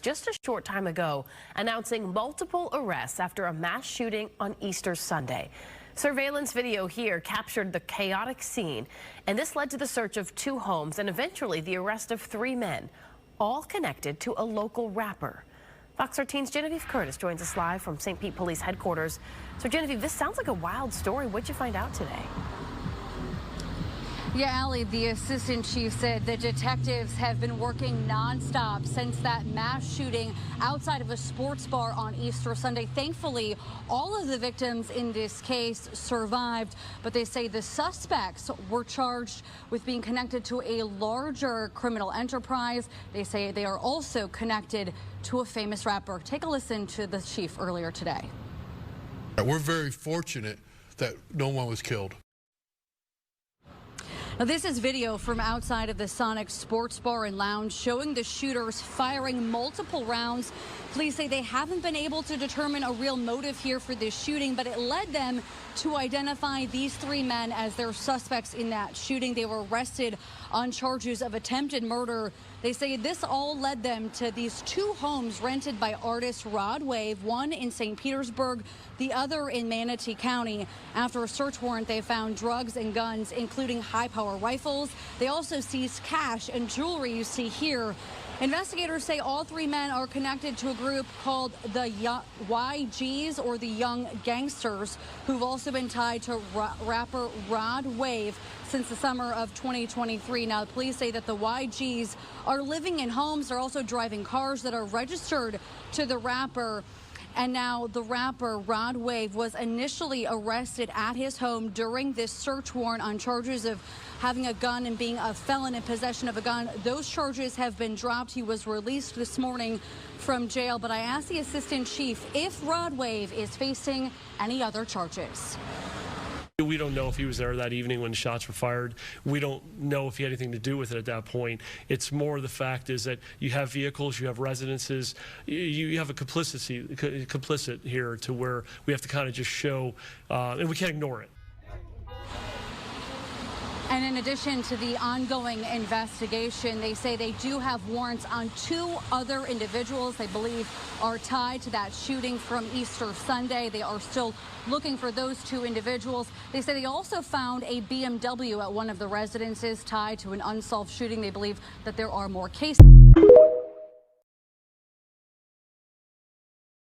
just a short time ago, announcing multiple arrests after a mass shooting on Easter Sunday. Surveillance video here captured the chaotic scene, and this led to the search of 2 homes and eventually the arrest of 3 men, all connected to a local rapper. Fox 13's Genevieve Curtis joins us live from St. Pete Police Headquarters. So Genevieve, this sounds like a wild story. What'd you find out today? Yeah, Allie, the assistant chief said the detectives have been working nonstop since that mass shooting outside of a sports bar on Easter Sunday. Thankfully, all of the victims in this case survived, but they say the suspects were charged with being connected to a larger criminal enterprise. They say they are also connected to a famous rapper. Take a listen to the chief earlier today. We're very fortunate that no one was killed. Now, this is video from outside of the Sonic Sports Bar and Lounge showing the shooters firing multiple rounds. Police say they haven't been able to determine a real motive here for this shooting, but it led them to identify these 3 men as their suspects in that shooting. They were arrested on charges of attempted murder. They say this all led them to these 2 homes rented by artist Rod Wave, one in St. Petersburg, the other in Manatee County. After a search warrant, they found drugs and guns, including high-power rifles. They also seized cash and jewelry you see here. Investigators say all 3 men are connected to a group called the YGs, or the Young Gangsters, who've also been tied to rapper Rod Wave since the summer of 2023. Now, the police say that the YGs are living in homes. They're also driving cars that are registered to the rapper. And now the rapper Rod Wave was initially arrested at his home during this search warrant on charges of having a gun and being a felon in possession of a gun. Those charges have been dropped. He was released this morning from jail. But I asked the assistant chief if Rod Wave is facing any other charges. We don't know if he was there that evening when the shots were fired. We don't know if he had anything to do with it at that point. It's more the fact is that you have vehicles, you have residences, you have a complicit here to where we have to kind of just show, and we can't ignore it. And in addition to the ongoing investigation, they say they do have warrants on 2 other individuals they believe are tied to that shooting from Easter Sunday. They are still looking for those 2 individuals. They say they also found a BMW at one of the residences tied to an unsolved shooting. They believe that there are more cases.